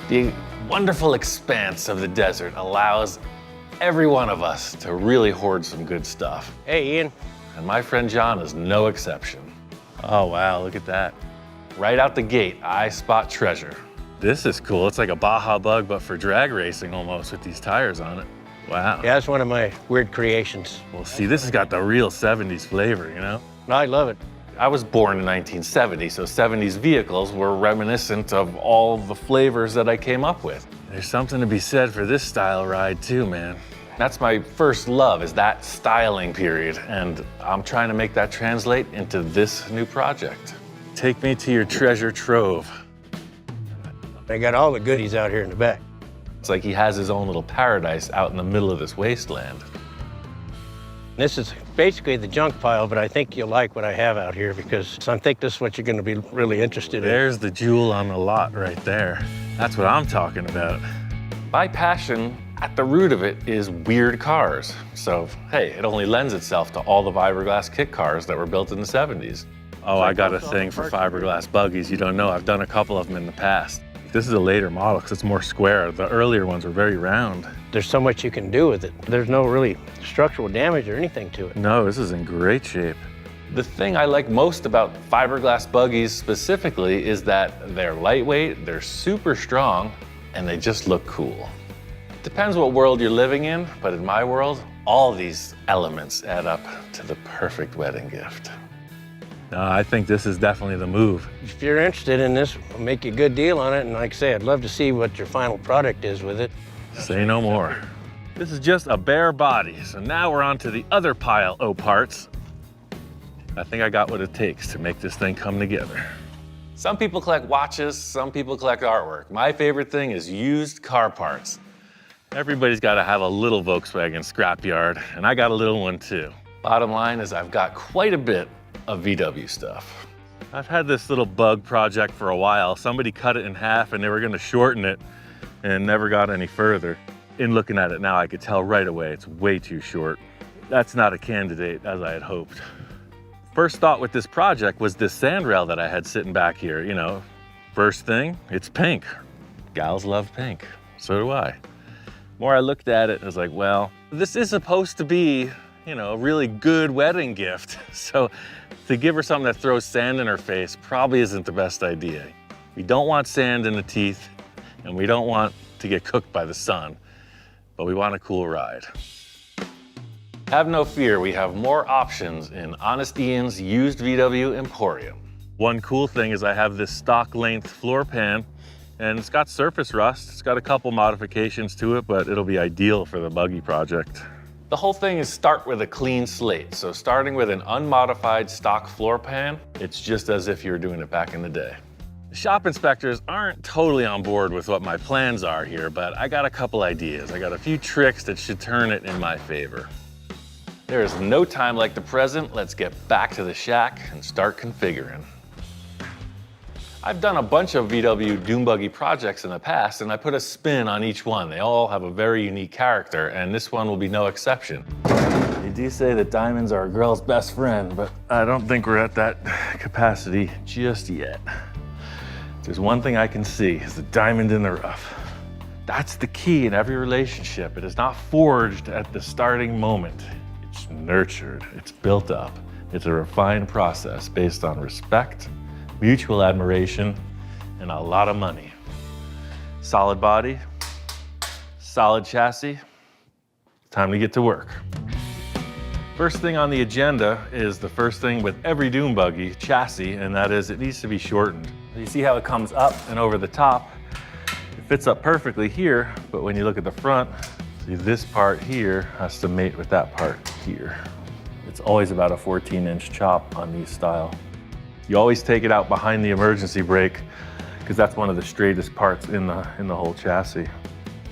The wonderful expanse of the desert allows every one of us to really hoard some good stuff. Hey, Ian. And my friend John is no exception. Oh, wow, look at that. Right out the gate, I spot treasure. This is cool. It's like a Baja Bug, but for drag racing almost, with these tires on it. Wow. Yeah, that's one of my weird creations. Well, see, this has got the real 70s flavor, you know? I love it. I was born in 1970, so 70s vehicles were reminiscent of all the flavors that I came up with. There's something to be said for this style ride too, man. That's my first love, is that styling period, and I'm trying to make that translate into this new project. Take me to your treasure trove. I got all the goodies out here in the back. It's like he has his own little paradise out in the middle of this wasteland. This is basically the junk pile, but I think you'll like what I have out here because I think this is what you're going to be really interested in. There's the jewel on the lot right there. That's what I'm talking about. My passion, at the root of it, is weird cars. So, hey, it only lends itself to all the fiberglass kit cars that were built in the 70s. Oh, I got a thing for fiberglass buggies. You don't know, I've done a couple of them in the past. This is a later model because it's more square. The earlier ones were very round. There's so much you can do with it. There's no really structural damage or anything to it. No, this is in great shape. The thing I like most about fiberglass buggies specifically is that they're lightweight, they're super strong, and they just look cool. Depends what world you're living in, but in my world, all these elements add up to the perfect wedding gift. No, I think this is definitely the move. If you're interested in this, I'll make you a good deal on it. And like I say, I'd love to see what your final product is with it. Say no more. This is just a bare body, so now we're on to the other pile o' parts. I think I got what it takes to make this thing come together. Some people collect watches, some people collect artwork. My favorite thing is used car parts. Everybody's got to have a little Volkswagen scrapyard, and I got a little one too. Bottom line is I've got quite a bit of VW stuff. I've had this little bug project for a while. Somebody cut it in half and they were gonna shorten it and never got any further. In looking at it now, I could tell right away it's way too short. That's not a candidate as I had hoped. First thought with this project was this sandrail that I had sitting back here, you know. First thing, it's pink. Gals love pink, so do I. More I looked at it, I was like, well, this is supposed to be, you know, a really good wedding gift. So to give her something that throws sand in her face probably isn't the best idea. We don't want sand in the teeth, and we don't want to get cooked by the sun, but we want a cool ride. Have no fear, we have more options in Honest Ian's used VW Emporium. One cool thing is I have this stock length floor pan, and it's got surface rust. It's got a couple modifications to it, but it'll be ideal for the buggy project. The whole thing is start with a clean slate. So starting with an unmodified stock floor pan, it's just as if you were doing it back in the day. The shop inspectors aren't totally on board with what my plans are here, but I got a couple ideas. I got a few tricks that should turn it in my favor. There is no time like the present. Let's get back to the shack and start configuring. I've done a bunch of VW dune buggy projects in the past, and I put a spin on each one. They all have a very unique character, and this one will be no exception. They do say that diamonds are a girl's best friend, but I don't think we're at that capacity just yet. There's one thing I can see, is the diamond in the rough. That's the key in every relationship. It is not forged at the starting moment. It's nurtured, it's built up. It's a refined process based on respect, mutual admiration, and a lot of money. Solid body, solid chassis, time to get to work. First thing on the agenda is the first thing with every dune buggy chassis, and that is it needs to be shortened. You see how it comes up and over the top? It fits up perfectly here, but when you look at the front, see this part here has to mate with that part here. It's always about a 14-inch chop on these style. You always take it out behind the emergency brake because that's one of the straightest parts in the whole chassis.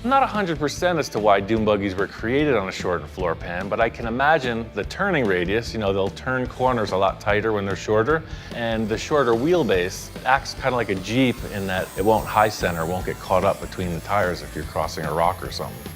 I'm not 100% as to why dune buggies were created on a shortened floor pan, but I can imagine the turning radius, you know, they'll turn corners a lot tighter when they're shorter, and the shorter wheelbase acts kind of like a Jeep in that it won't high center, won't get caught up between the tires if you're crossing a rock or something.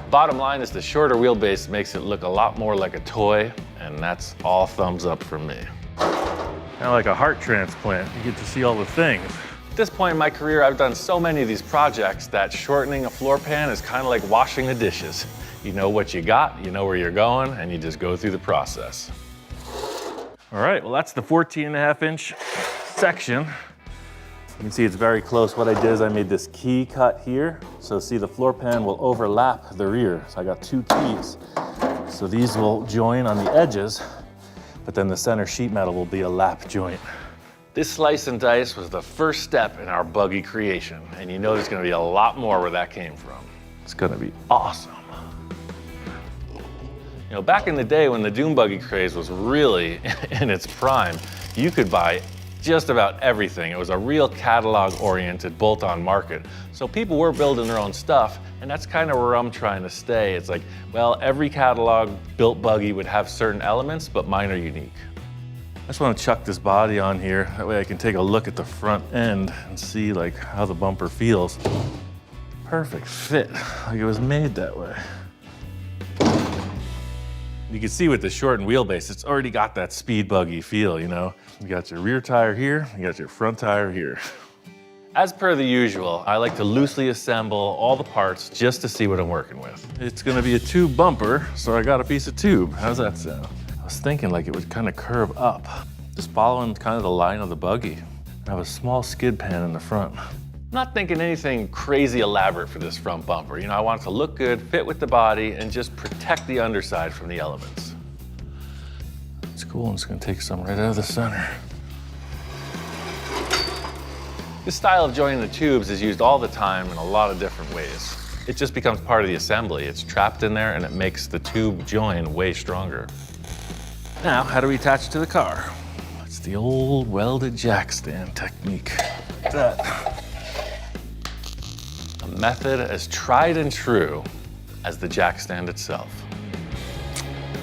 Bottom line is the shorter wheelbase makes it look a lot more like a toy, and that's all thumbs up from me. Kind of like a heart transplant. You get to see all the things. this point in my career, I've done so many of these projects that shortening a floor pan is kind of like washing the dishes. You know what you got, you know where you're going, and you just go through the process. All right, well, that's the 14.5-inch section. You can see it's very close. What I did is I made this key cut here. So see, the floor pan will overlap the rear. So I got 2 keys. So these will join on the edges, but then the center sheet metal will be a lap joint. This slice and dice was the first step in our buggy creation, and you know there's gonna be a lot more where that came from. It's gonna be awesome. You know, back in the day when the dune buggy craze was really in its prime, you could buy just about everything. It was a real catalog-oriented bolt-on market. So people were building their own stuff, and that's kind of where I'm trying to stay. It's like, well, every catalog built buggy would have certain elements, but mine are unique. I just want to chuck this body on here. That way I can take a look at the front end and see like how the bumper feels. Perfect fit, like it was made that way. You can see with the shortened wheelbase, it's already got that speed buggy feel, you know? You got your rear tire here, you got your front tire here. As per the usual, I like to loosely assemble all the parts just to see what I'm working with. It's gonna be a tube bumper, so I got a piece of tube. How's that sound? I was thinking like it would kind of curve up, just following kind of the line of the buggy. I have a small skid pan in the front. I'm not thinking anything crazy elaborate for this front bumper. You know, I want it to look good, fit with the body, and just protect the underside from the elements. It's cool, I'm just gonna take some right out of the center. This style of joining the tubes is used all the time in a lot of different ways. It just becomes part of the assembly. It's trapped in there and it makes the tube join way stronger. Now, how do we attach it to the car? It's the old welded jack stand technique. Like that. A method as tried and true as the jack stand itself.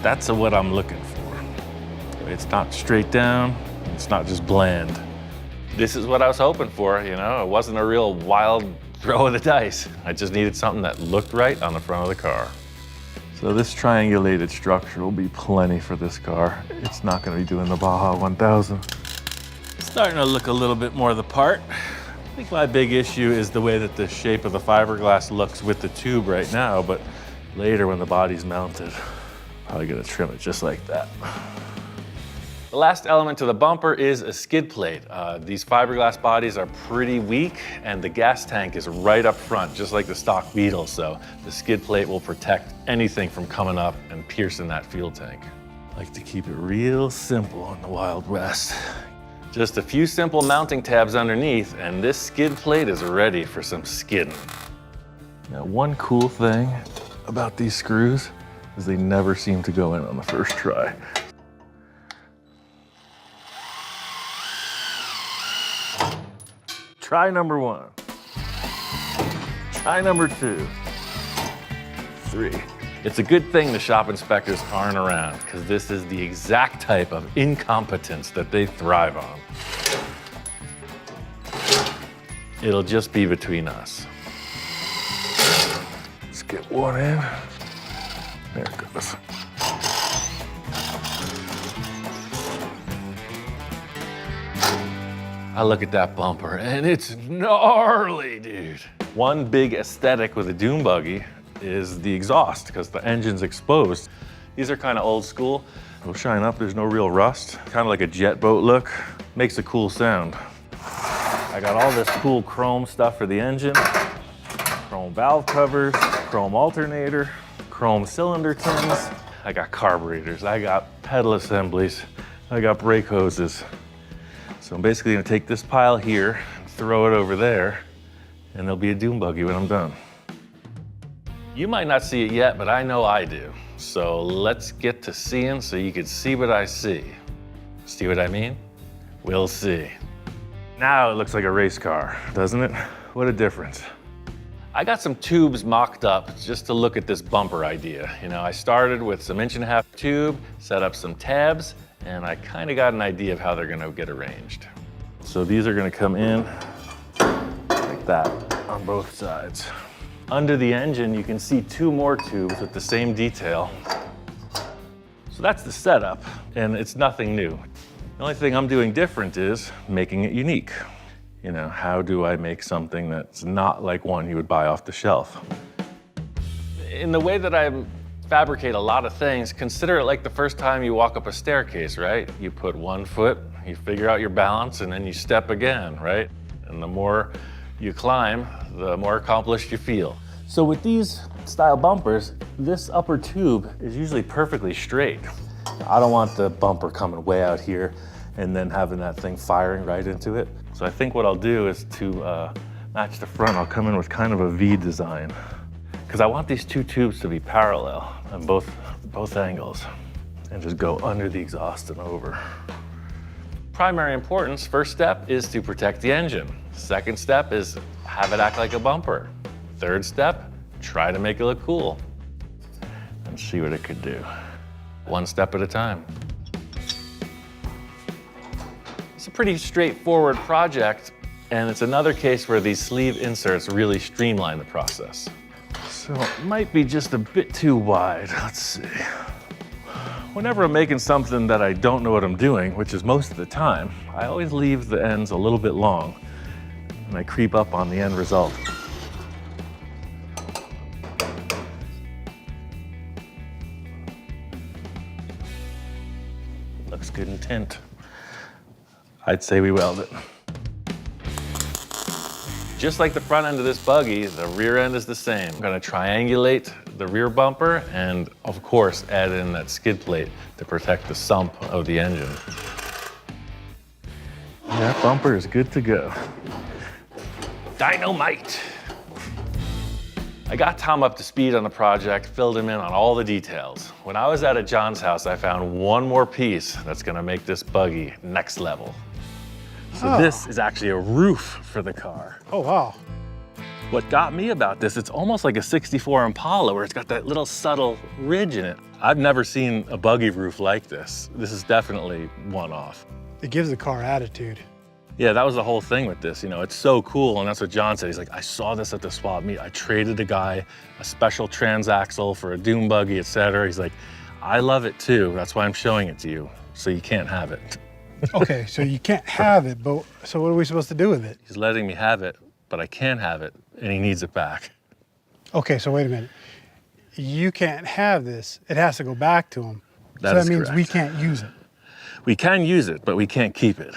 That's what I'm looking for. It's not straight down, it's not just bland. This is what I was hoping for, you know? It wasn't a real wild throw of the dice. I just needed something that looked right on the front of the car. So this triangulated structure will be plenty for this car. It's not gonna be doing the Baja 1000. Starting to look a little bit more the part. I think my big issue is the way that the shape of the fiberglass looks with the tube right now, but later when the body's mounted, probably gonna trim it just like that. The last element to the bumper is a skid plate. These fiberglass bodies are pretty weak and the gas tank is right up front, just like the stock Beetle, so the skid plate will protect anything from coming up and piercing that fuel tank. I like to keep it real simple in the Wild West. Just a few simple mounting tabs underneath and this skid plate is ready for some skidding. Now, one cool thing about these screws is they never seem to go in on the first try. Try number 1. Try number 2. 3. It's a good thing the shop inspectors aren't around because this is the exact type of incompetence that they thrive on. It'll just be between us. Let's get one in. There it goes. I look at that bumper and it's gnarly, dude. One big aesthetic with a dune buggy is the exhaust because the engine's exposed. These are kind of old school. They'll shine up, there's no real rust. Kind of like a jet boat look. Makes a cool sound. I got all this cool chrome stuff for the engine. Chrome valve covers, chrome alternator, chrome cylinder tins. I got carburetors, I got pedal assemblies, I got brake hoses. So I'm basically gonna take this pile here, throw it over there, and there'll be a dune buggy when I'm done. You might not see it yet, but I know I do. So let's get to seeing so you can see what I see. See what I mean? We'll see. Now it looks like a race car, doesn't it? What a difference. I got some tubes mocked up just to look at this bumper idea. You know, I started with some 1.5-inch tube, set up some tabs, and I kind of got an idea of how they're gonna get arranged. So these are gonna come in like that on both sides. Under the engine, you can see 2 more tubes with the same detail. So that's the setup, and it's nothing new. The only thing I'm doing different is making it unique. You know, how do I make something that's not like one you would buy off the shelf? In the way that I fabricate a lot of things, consider it like the first time you walk up a staircase, right? You put one foot, you figure out your balance, and then you step again, right? And the more you climb, the more accomplished you feel. So with these style bumpers, this upper tube is usually perfectly straight. I don't want the bumper coming way out here and then having that thing firing right into it. So I think what I'll do is to match the front, I'll come in with kind of a V design, because I want these two tubes to be parallel on both angles and just go under the exhaust and over. Primary importance, first step is to protect the engine. Second step is have it act like a bumper. Third step, try to make it look cool and see what it could do. One step at a time. It's a pretty straightforward project, and it's another case where these sleeve inserts really streamline the process. So it might be just a bit too wide. Let's see. Whenever I'm making something that I don't know what I'm doing, which is most of the time, I always leave the ends a little bit long, and I creep up on the end result. Looks good in tint. I'd say we weld it. Just like the front end of this buggy, the rear end is the same. I'm gonna triangulate the rear bumper and, of course, add in that skid plate to protect the sump of the engine. That bumper is good to go. Dynamite! I got Tom up to speed on the project, filled him in on all the details. When I was out at John's house, I found one more piece that's gonna make this buggy next level. So this is actually a roof for the car. Oh, wow. What got me about this, it's almost like a 64 Impala where it's got that little subtle ridge in it. I've never seen a buggy roof like this. This is definitely one-off. It gives the car attitude. Yeah, that was the whole thing with this. You know, it's so cool, and that's what John said. He's like, I saw this at the swap meet. I traded a guy a special transaxle for a dune buggy, etc. He's like, I love it too. That's why I'm showing it to you, so you can't have it. Okay, so you can't have it, but so what are we supposed to do with it? He's letting me have it, but I can't have it, and he needs it back. Okay, so wait a minute. You can't have this. It has to go back to him. That is means correct. we can't use it. We can use it, but we can't keep it.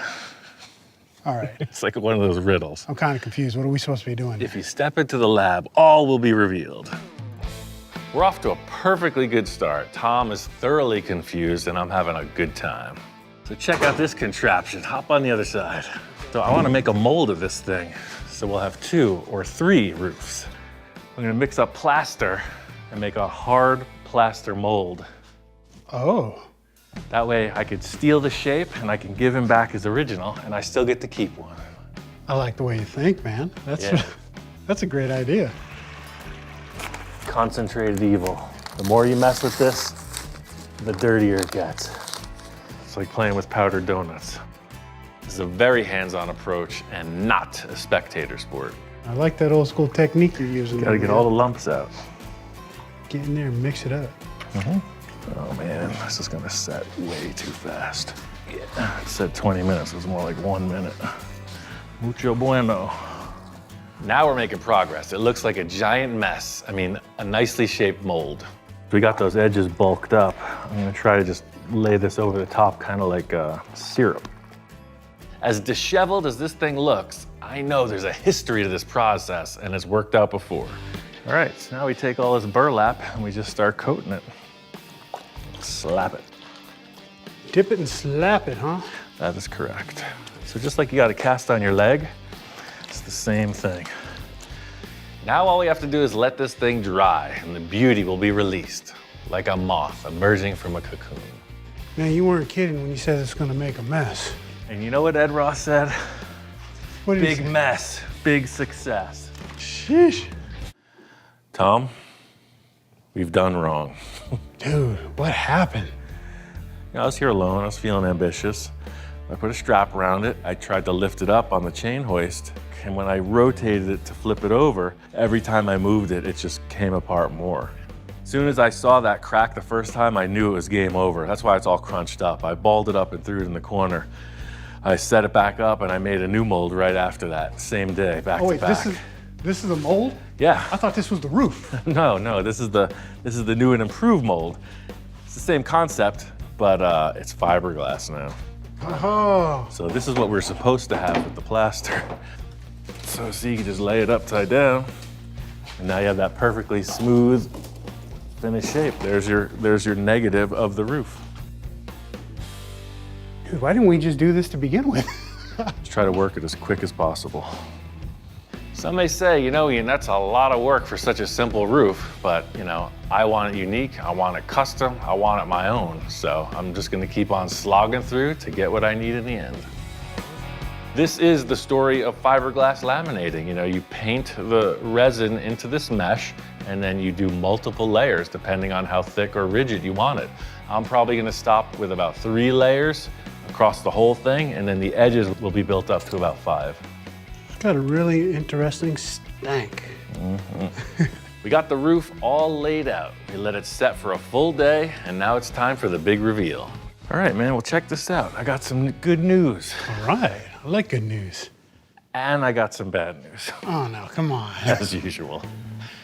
All right. It's like one of those riddles. I'm kind of confused. What are we supposed to be doing? If you step into the lab, all will be revealed. We're off to a perfectly good start. Tom is thoroughly confused, and I'm having a good time. So check out this contraption. Hop on the other side. So I want to make a mold of this thing, so we'll have 2 or 3 roofs. I'm going to mix up plaster and make a hard plaster mold. Oh. That way I could steal the shape and I can give him back his original, and I still get to keep one. I like the way you think, man. Yeah. That's a great idea. Concentrated evil. The more you mess with this, the dirtier it gets. It's like playing with powdered donuts. This is a very hands-on approach and not a spectator sport. I like that old school technique you're using. Gotta get all the lumps out. Get in there and mix it up. Oh man, this is gonna set way too fast. Yeah, it said 20 minutes, it was more like 1 minute. Mucho bueno. Now we're making progress. It looks like a giant mess. I mean, a nicely shaped mold. We got those edges bulked up. I'm gonna try to just lay this over the top, kind of like syrup. As disheveled as this thing looks, I know there's a history to this process, and it's worked out before. All right, so now we take all this burlap and we just start coating it. Slap it. Dip it and slap it, huh? That is correct. So just like you got a cast on your leg, it's the same thing. Now all we have to do is let this thing dry, and the beauty will be released, like a moth emerging from a cocoon. Man, you weren't kidding when you said it's gonna make a mess. And you know what Ed Ross said? What did he Big say? mess, big success. Sheesh. Tom, we've done wrong. Dude, what happened? I was here alone, I was feeling ambitious. I put a strap around it, I tried to lift it up on the chain hoist, and when I rotated it to flip it over, every time I moved it, it just came apart more. As soon as I saw that crack the first time, I knew it was game over. That's why it's all crunched up. I balled it up and threw it in the corner. I set it back up and I made a new mold right after that, same day, back Oh to wait, back. this is a mold? Yeah. I thought this was the roof. No, this is the new and improved mold. It's the same concept, but it's fiberglass now. Oh. So this is what we're supposed to have with the plaster. So see, you can just lay it upside down, and now you have that perfectly smooth, finished shape. There's your negative of the roof. Dude, why didn't we just do this to begin with? Just try to work it as quick as possible. Some may say, you know, Ian, that's a lot of work for such a simple roof, but you know, I want it unique, I want it custom, I want it my own. So I'm just gonna keep on slogging through to get what I need in the end. This is the story of fiberglass laminating. You know, you paint the resin into this mesh and then you do multiple layers depending on how thick or rigid you want it. I'm probably gonna stop with about 3 layers across the whole thing, and then the edges will be built up to about 5. It's got a really interesting stank. We got the roof all laid out. We let it set for a full day, and now it's time for the big reveal. All right, man, well, check this out. I got some good news, All right, I like good news. and I got some bad news, Oh no, come on. as usual.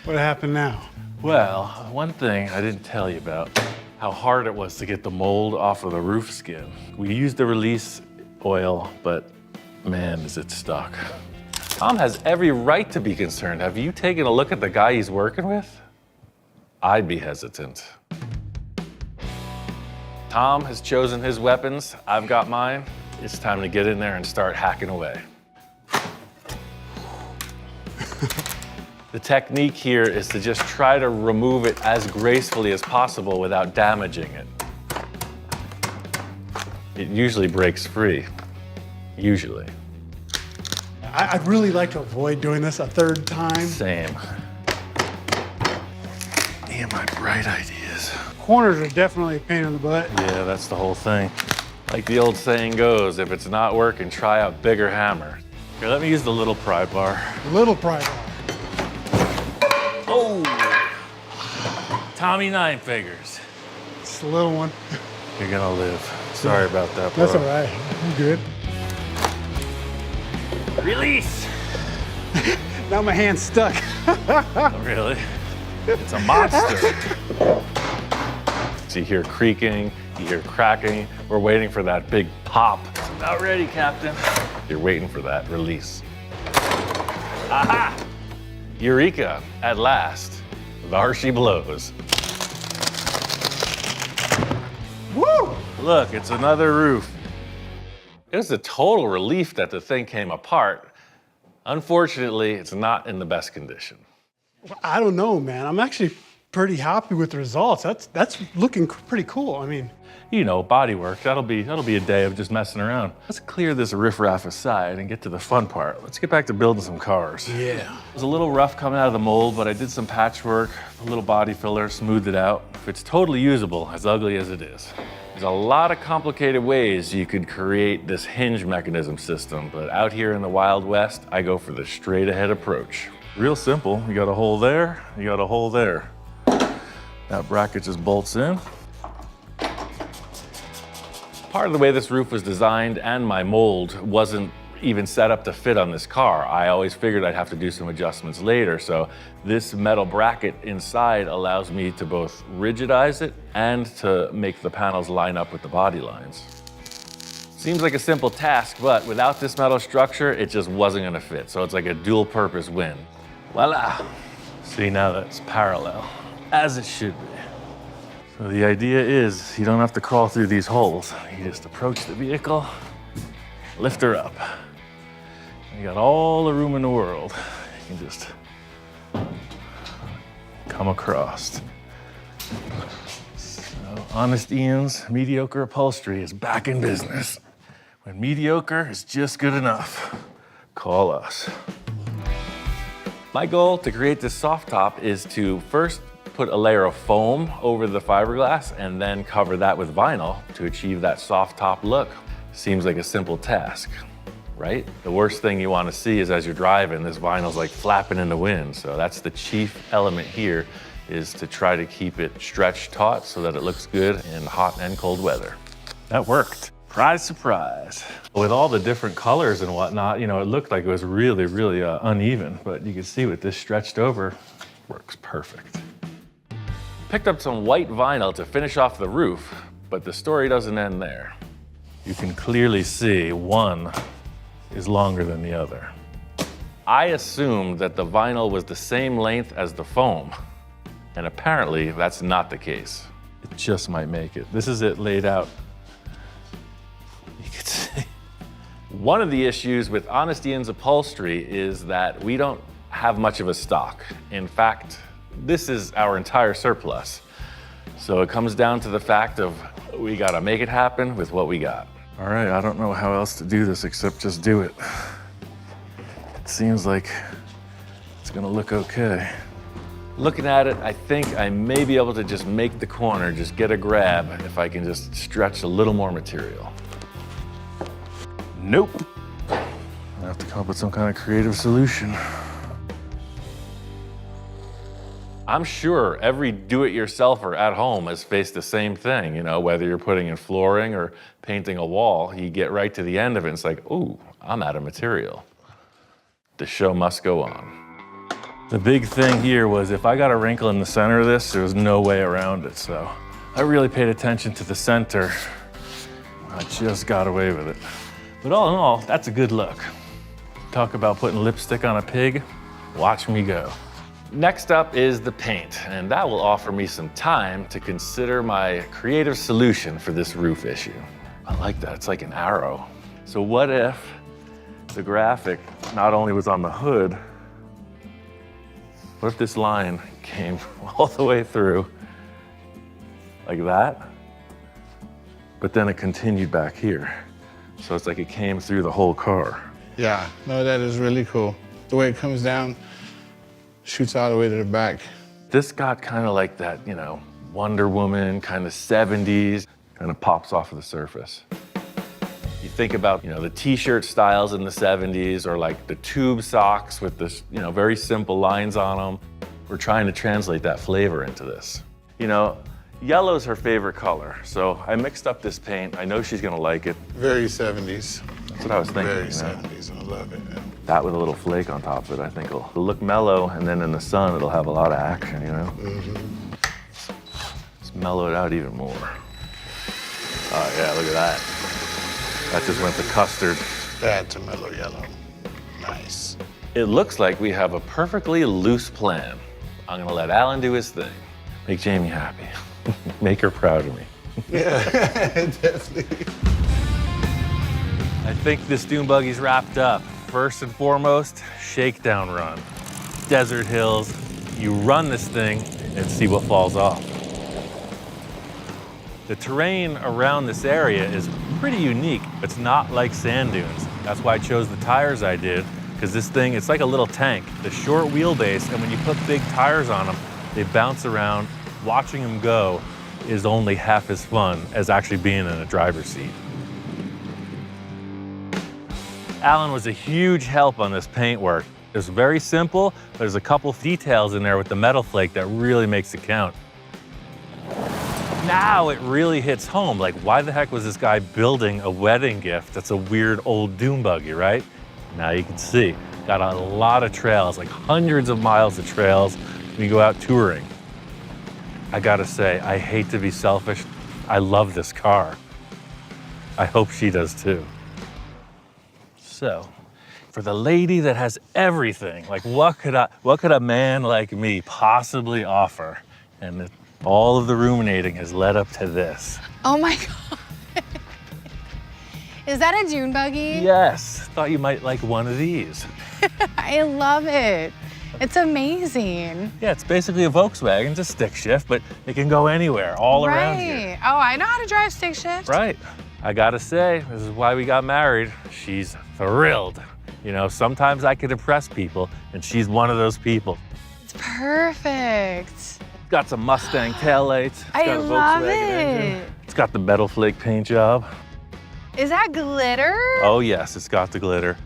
What happened now? Well, one thing I didn't tell you about, how hard it was to get the mold off of the roof skin. We used the release oil, but man, is it stuck. Tom has every right to be concerned. Have you taken a look at the guy he's working with? I'd be hesitant. Tom has chosen his weapons. I've got mine. It's time to get in there and start hacking away. The technique here is to just try to remove it as gracefully as possible without damaging it. It usually breaks free. Usually. I'd really like to avoid doing this a third time. Same. Damn, my bright ideas. Corners are definitely a pain in the butt. Yeah, that's the whole thing. Like the old saying goes, if it's not working, try a bigger hammer. Here, let me use the little pry bar. Little pride. Oh! Tommy Nine Fingers. It's a little one. You're gonna live. Sorry about that, bro. That's all right. I'm good. Release! Now my hand's stuck. Oh, really? It's a monster. So you hear creaking, you hear cracking. We're waiting for that big pop. It's about ready, Captain. You're waiting for that release. Aha! Eureka, at last. There she blows. Woo! Look, it's another roof. It was a total relief that the thing came apart. Unfortunately, it's not in the best condition. I don't know, man. I'm actually pretty happy with the results. That's looking pretty cool. I mean, You know, body work, that'll be a day of just messing around. Let's clear this riffraff aside and get to the fun part. Let's get back to building some cars. yeah. It was a little rough coming out of the mold, but I did some patchwork, a little body filler, smoothed it out. It's totally usable, as ugly as it is. There's a lot of complicated ways you could create this hinge mechanism system, but out here in the Wild West, I go for the straight ahead approach. Real simple. You got a hole there, you got a hole there. That bracket just bolts in. Part of the way this roof was designed and my mold wasn't even set up to fit on this car. I always figured I'd have to do some adjustments later, so this metal bracket inside allows me to both rigidize it and to make the panels line up with the body lines. Seems like a simple task, but without this metal structure, it just wasn't gonna fit, so it's like a dual purpose win. Voila! See, now that's parallel, as it should be. So the idea is you don't have to crawl through these holes. You just approach the vehicle, lift her up. You got all the room in the world. You can just come across. So, Honest Ian's mediocre upholstery is back in business. When mediocre is just good enough, call us. My goal to create this soft top is to first put a layer of foam over the fiberglass and then cover that with vinyl to achieve that soft top look. Seems like a simple task, right? The worst thing you want to see is as you're driving, this vinyl's like flapping in the wind. So that's the chief element here, is to try to keep it stretched taut so that it looks good in hot and cold weather. That worked. Surprise, surprise. With all the different colors and whatnot, you know, it looked like it was really, really uneven, but you can see with this stretched over, works perfect. Picked up some white vinyl to finish off the roof, but the story doesn't end there. You can clearly see one is longer than the other. I assumed that the vinyl was the same length as the foam, and apparently that's not the case. It just might make it. This is it laid out. You can see. One of the issues with Honesty Inn's upholstery is that we don't have much of a stock. In fact, this is our entire surplus. So it comes down to the fact of we gotta make it happen with what we got. All right, I don't know how else to do this except just do it. It seems like it's gonna look okay. Looking at it, I think I may be able to just make the corner, just get a grab if I can just stretch a little more material. Nope. I have to come up with some kind of creative solution. I'm sure every do-it-yourselfer at home has faced the same thing, you know, whether you're putting in flooring or painting a wall, you get right to the end of it and it's like, ooh, I'm out of material. The show must go on. The big thing here was if I got a wrinkle in the center of this, there was no way around it, so I really paid attention to the center. I just got away with it. But all in all, that's a good look. Talk about putting lipstick on a pig, watch me go. Next up is the paint, and that will offer me some time to consider my creative solution for this roof issue. I like that, it's like an arrow. So what if the graphic not only was on the hood, what if this line came all the way through like that, but then it continued back here. So it's like it came through the whole car. Yeah, no, that is really cool. The way it comes down, shoots all the way to the back. This got kind of like that, you know, Wonder Woman, kind of 70s, kind of pops off of the surface. You think about, you know, the t-shirt styles in the 70s or like the tube socks with this, you know, very simple lines on them. We're trying to translate that flavor into this. You know, yellow's her favorite color, so I mixed up this paint. I know she's gonna like it. Very 70s. That's what I was thinking. Very you know? 70s, I love it. Yeah. That with a little flake on top of it, I think it'll look mellow, and then in the sun, it'll have a lot of action, you know? Let's mellow it out even more. Oh yeah, look at that. That just went to custard. That's a mellow yellow. Nice. It looks like we have a perfectly loose plan. I'm gonna let Alan do his thing. Make Jamie happy. Make her proud of me. Yeah, definitely. I think this dune buggy's wrapped up. First and foremost, shakedown run. Desert hills, you run this thing and see what falls off. The terrain around this area is pretty unique. It's not like sand dunes. That's why I chose the tires I did, because this thing, it's like a little tank. The short wheelbase, and when you put big tires on them, they bounce around. Watching them go is only half as fun as actually being in a driver's seat. Alan was a huge help on this paint work. It's very simple, but there's a couple details in there with the metal flake that really makes it count. Now it really hits home. Like, why the heck was this guy building a wedding gift that's a weird old dune buggy, right? Now you can see, got a lot of trails, like hundreds of miles of trails when you go out touring. I gotta say, I hate to be selfish. I love this car. I hope she does too. So, for the lady that has everything, like what could a man like me possibly offer? And all of the ruminating has led up to this. Oh my God. Is that a dune buggy? Yes, thought you might like one of these. I love it. It's amazing. Yeah, it's basically a Volkswagen, it's a stick shift, but it can go anywhere, all around here. Oh, I know how to drive stick shift. Right. I gotta say, this is why we got married. She's thrilled. You know, sometimes I can impress people, and she's one of those people. It's perfect. It's got some Mustang taillights. It's got a love Volkswagen engine. it. It's got the metal flake paint job. Is that glitter? Oh yes, it's got the glitter.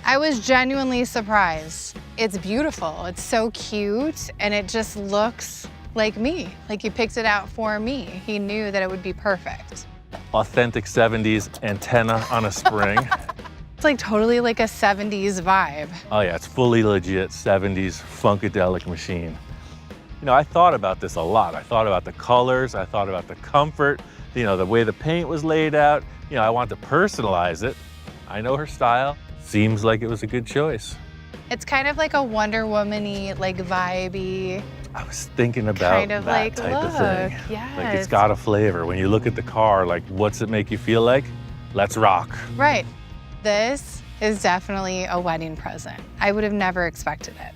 I was genuinely surprised. It's beautiful. It's so cute, and it just looks like me. Like he picked it out for me. He knew that it would be perfect. authentic 70s antenna on a spring. It's like totally like a 70s vibe. Oh yeah, it's fully legit 70s funkadelic machine. You know, I thought about this a lot. I thought about the colors, I thought about the comfort, you know, the way the paint was laid out. You know, I want to personalize it. I know her style. Seems like it was a good choice. It's kind of like a Wonder Woman-y, like vibey. I was thinking about Kind of that like, type of thing. look, yes. Like it's got a flavor. When you look at the car, like what's it make you feel like? Let's rock. Right. This is definitely a wedding present. I would have never expected it.